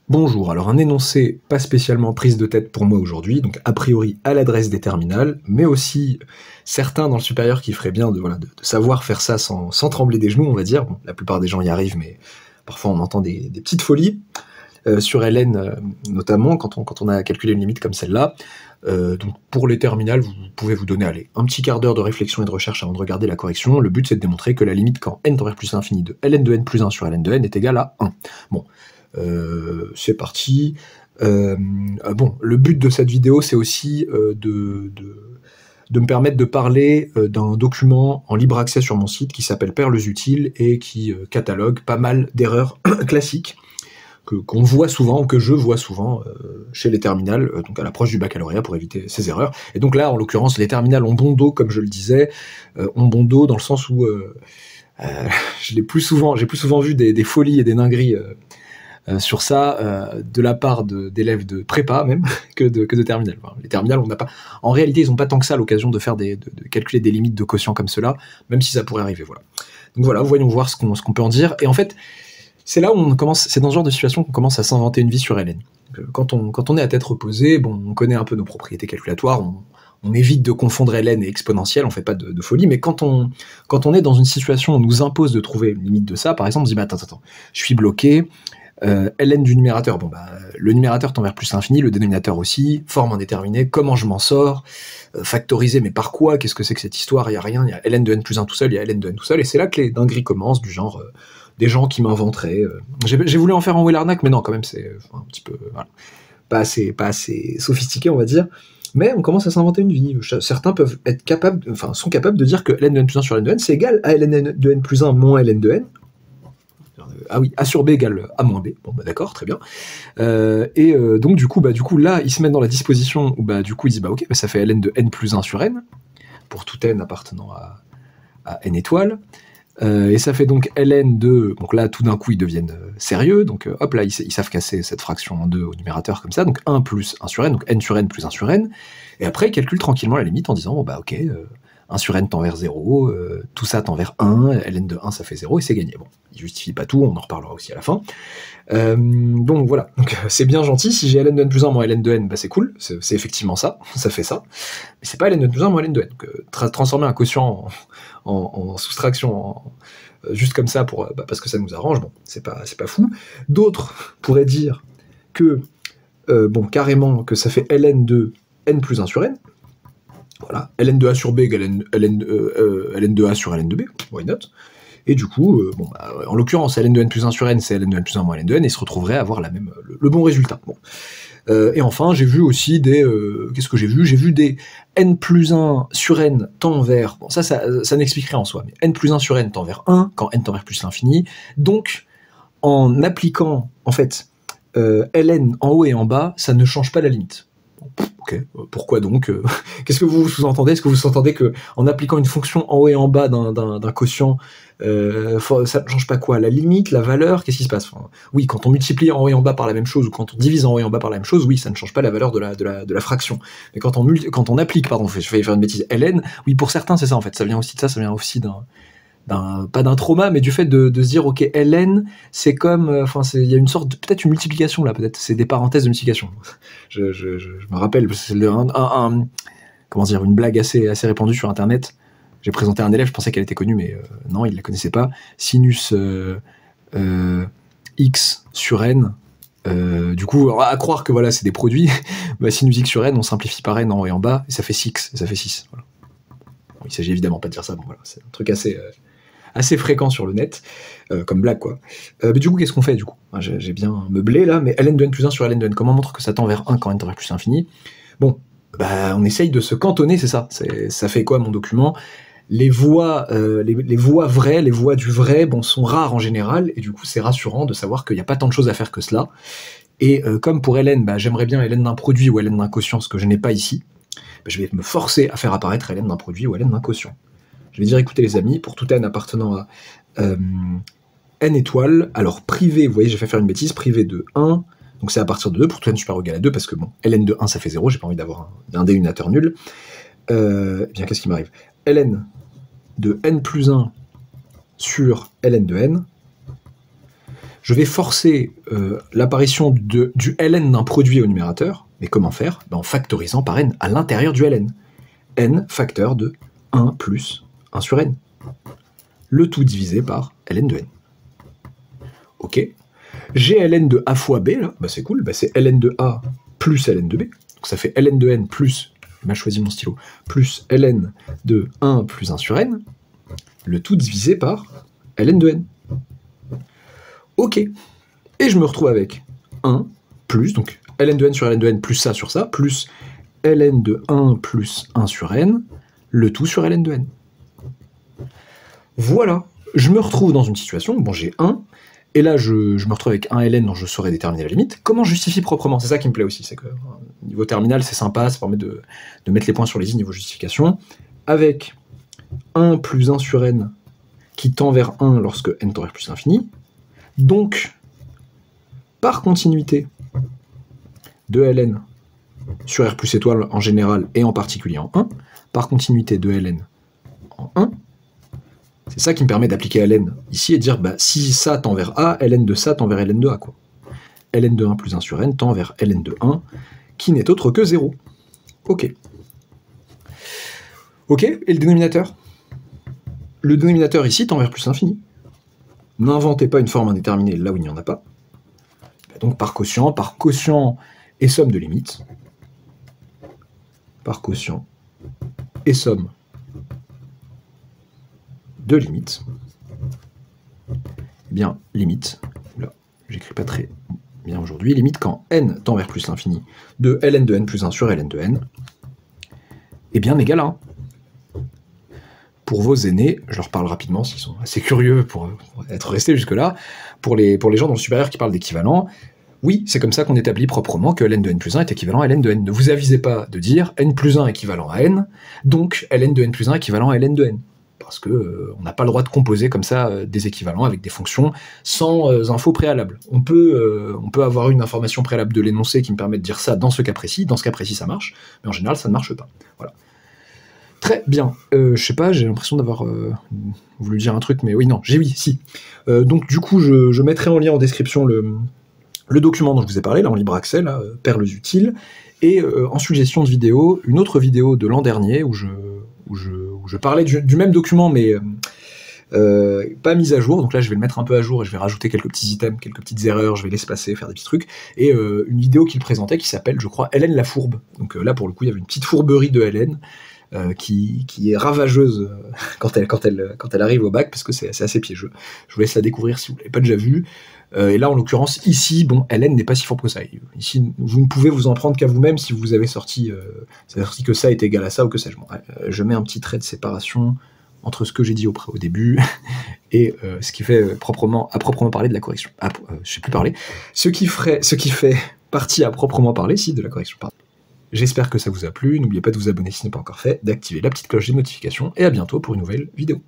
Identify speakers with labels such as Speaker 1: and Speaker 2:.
Speaker 1: Bonjour, alors un énoncé pas spécialement prise de tête pour moi aujourd'hui, donc a priori à l'adresse des terminales, mais aussi certains dans le supérieur qui feraient bien de savoir faire ça sans trembler des genoux, on va dire. Bon, la plupart des gens y arrivent, mais parfois on entend des petites folies. Sur LN notamment, quand on a calculé une limite comme celle-là. Donc pour les terminales, vous pouvez vous donner allez, un petit quart d'heure de réflexion et de recherche avant de regarder la correction. Le but c'est de démontrer que la limite quand n tend vers plus l'infini de ln de n plus 1 sur ln de n est égale à 1. Bon, c'est parti. Bon, le but de cette vidéo c'est aussi de me permettre de parler d'un document en libre accès sur mon site qui s'appelle Perles utiles et qui catalogue pas mal d'erreurs classiques qu'on voit souvent, ou que je vois souvent chez les terminales, donc à l'approche du baccalauréat pour éviter ces erreurs. Et donc là, en l'occurrence, les terminales ont bon dos, comme je le disais, ont bon dos dans le sens où j'ai plus souvent vu des folies et des dingueries sur ça, de la part d'élèves de prépa même, que de terminales. Enfin, les terminales, on n'a pas. En réalité, ils n'ont pas tant que ça l'occasion de faire de calculer des limites de quotient comme cela, même si ça pourrait arriver. Voilà. Donc voilà, voyons voir ce qu'on peut en dire. Et en fait, c'est là où on commence, c'est dans ce genre de situation qu'on commence à s'inventer une vie sur LN. Quand on est à tête reposée, bon, on connaît un peu nos propriétés calculatoires, on évite de confondre LN et exponentielle, on fait pas de folie, mais quand on est dans une situation où on nous impose de trouver une limite de ça, par exemple, on se dit, bah, attends, je suis bloqué, ln du numérateur, bon bah, le numérateur tend vers plus l'infini, le dénominateur aussi, forme indéterminée, comment je m'en sors, factoriser, mais par quoi, qu'est-ce que c'est que cette histoire, il y a rien, il y a ln de n plus 1 tout seul, il y a ln de n tout seul, et c'est là que les dingueries commencent, du genre des gens qui m'inventeraient. J'ai voulu en faire en Wheelernack, mais non, quand même, c'est un petit peu voilà, pas assez sophistiqué, on va dire. Mais on commence à s'inventer une vie. Certains peuvent être capables, sont capables de dire que ln de n plus 1 sur ln de n, c'est égal à ln de n plus 1 moins ln de n. Ah oui, a sur b égale a moins b. Bon, bah d'accord, très bien. Donc, du coup, là, ils se mettent dans la disposition où, du coup, ils disent, ok, ça fait ln de n plus 1 sur n, pour tout n appartenant à n étoiles. Et ça fait donc ln de... Donc là, tout d'un coup, ils deviennent sérieux. Donc hop, là, ils savent casser cette fraction en deux au numérateur comme ça. Donc 1 plus 1 sur n, donc n sur n plus 1 sur n. Et après, ils calculent tranquillement la limite en disant, ok, 1 sur n tend vers 0, tout ça tend vers 1, ln de 1, ça fait 0, et c'est gagné. Bon, ils justifient pas tout, on en reparlera aussi à la fin. Donc voilà, donc c'est bien gentil, si j'ai ln de n plus 1 moins ln de n, c'est cool, c'est effectivement ça fait ça, mais c'est pas ln de n plus 1 moins ln de n. Donc transformer un quotient en soustraction, juste comme ça, parce que ça nous arrange, bon, c'est pas fou. D'autres pourraient dire que, carrément, que ça fait ln de n plus 1 sur n, voilà, ln de a sur b égale ln de a sur ln de b, why not? Et du coup, en l'occurrence, ln de n plus 1 sur n, c'est ln de n plus 1 moins ln de n, et se retrouverait à avoir le bon résultat. Bon. Et enfin, j'ai vu aussi qu'est-ce que j'ai vu? J'ai vu des n plus 1 sur n tend vers... Bon, ça n'explique rien en soi, mais n plus 1 sur n tend vers 1, quand n tend vers plus l'infini. Donc, en appliquant, en fait, ln en haut et en bas, ça ne change pas la limite. Ok, pourquoi donc? Qu'est-ce que vous sous-entendez? Est-ce que vous sous-entendez qu'en appliquant une fonction en haut et en bas d'un quotient, ça ne change pas quoi? La limite, la valeur, qu'est-ce qui se passe? Oui, quand on multiplie en haut et en bas par la même chose, ou quand on divise en haut et en bas par la même chose, oui, ça ne change pas la valeur de la fraction. Mais quand on applique, pardon, je vais faire une bêtise, ln, oui, pour certains, c'est ça en fait, ça vient aussi de ça, ça vient aussi pas d'un trauma, mais du fait de se dire, ok, ln, c'est comme, il y a une sorte peut-être une multiplication là, peut-être, c'est des parenthèses de multiplication. Je me rappelle, c'est comment dire, une blague assez répandue sur Internet. J'ai présenté à un élève, je pensais qu'elle était connue, mais non, il la connaissait pas. Sinus x sur n. Du coup, à croire que voilà, c'est des produits. Sinus x sur n, on simplifie par n en haut et en bas, et ça fait 6. Voilà. Bon, il s'agit évidemment pas de dire ça. Bon, voilà, c'est un truc assez fréquent sur le net, comme blague, quoi. Mais du coup, qu'est-ce qu'on fait, du coup? J'ai bien meublé, là, mais ln de n plus 1 sur ln de n, comment on montre que ça tend vers 1 quand n tend vers plus l'infini? Bon, on essaye de se cantonner, c'est ça. Ça fait quoi, mon document? Les voies vraies, les voies du vrai, sont rares en général, et du coup, c'est rassurant de savoir qu'il n'y a pas tant de choses à faire que cela. Et comme pour ln, j'aimerais bien ln d'un produit ou ln d'un quotient, ce que je n'ai pas ici, je vais me forcer à faire apparaître ln d'un produit ou ln d'un quotient. Je vais dire, écoutez les amis, pour tout n appartenant à n étoiles, alors privé, vous voyez, j'ai fait faire une bêtise, privé de 1, donc c'est à partir de 2, pour tout n supérieur ou égal à 2, parce que ln de 1 ça fait 0, j'ai pas envie d'avoir un dénominateur nul. Bien, qu'est-ce qui m'arrive? Ln de n plus 1 sur ln de n je vais forcer l'apparition du ln d'un produit au numérateur, mais comment faire? En factorisant par n à l'intérieur du ln. N facteur de 1 plus 1 sur n. Le tout divisé par ln de n. Ok. J'ai ln de a fois b, là, c'est cool, c'est ln de a plus ln de b. Donc ça fait ln de n plus, j'ai mal choisi mon stylo, plus ln de 1 plus 1 sur n, le tout divisé par ln de n. Ok. Et je me retrouve avec 1 plus, donc ln de n sur ln de n plus ça sur ça, plus ln de 1 plus 1 sur n, le tout sur ln de n. Voilà. Je me retrouve dans une situation, bon j'ai 1, et là je me retrouve avec un ln dont je saurais déterminer la limite. Comment justifier proprement? C'est ça qui me plaît aussi, c'est que niveau terminal c'est sympa, ça permet de mettre les points sur les i niveau justification. Avec 1 plus 1 sur n qui tend vers 1 lorsque n tend vers plus l'infini. Donc, par continuité de ln sur r plus étoile en général et en particulier en 1, par continuité de ln en 1, c'est ça qui me permet d'appliquer ln ici et dire si ça tend vers a, ln de ça tend vers ln de a, quoi. Ln de 1 plus 1 sur n tend vers ln de 1, qui n'est autre que 0. Ok. Ok, et le dénominateur? Le dénominateur ici tend vers plus l'infini. N'inventez pas une forme indéterminée là où il n'y en a pas. Donc par quotient et somme de limites. Par quotient et somme de limites. Eh bien, limite, là, j'écris pas très bien aujourd'hui, limite quand n tend vers plus l'infini de ln de n plus 1 sur ln de n, est bien égal à 1. Pour vos aînés, je leur parle rapidement s'ils sont assez curieux pour être restés jusque-là, pour les gens dans le supérieur qui parlent d'équivalent, oui, c'est comme ça qu'on établit proprement que ln de n plus 1 est équivalent à ln de n. Ne vous avisez pas de dire n plus 1 équivalent à n, donc ln de n plus 1 équivalent à ln de n. Parce que on n'a pas le droit de composer comme ça des équivalents avec des fonctions sans info préalable. On peut avoir une information préalable de l'énoncé qui me permet de dire ça dans ce cas précis ça marche, mais en général ça ne marche pas. Voilà. Très bien. Je sais pas, j'ai l'impression d'avoir voulu dire un truc, mais oui, non, si. Donc du coup, je mettrai en lien en description le document dont je vous ai parlé, là en libre accès, là, Perles utiles, et en suggestion de vidéo, une autre vidéo de l'an dernier où je parlais du même document, mais pas mise à jour. Donc là, je vais le mettre un peu à jour et je vais rajouter quelques petits items, quelques petites erreurs, je vais l'espacer, faire des petits trucs. Et une vidéo qu'il présentait qui s'appelle, je crois, Hélène la fourbe. Donc là, pour le coup, il y avait une petite fourberie de Hélène qui est ravageuse quand elle arrive au bac, parce que c'est assez piégeux. Je vous laisse la découvrir si vous ne l'avez pas déjà vue. Et là, en l'occurrence, ici, bon, Hélène n'est pas si fourbe que ça. Ici, vous ne pouvez vous en prendre qu'à vous-même si vous avez sorti que ça est égal à ça ou que sais-je. Bon, je mets un petit trait de séparation entre ce que j'ai dit au début et ce qui fait à proprement parler de la correction. Je sais plus parler. Ce qui fait partie à proprement parler, si, de la correction. Pardon. J'espère que ça vous a plu. N'oubliez pas de vous abonner si ce n'est pas encore fait, d'activer la petite cloche des notifications et à bientôt pour une nouvelle vidéo.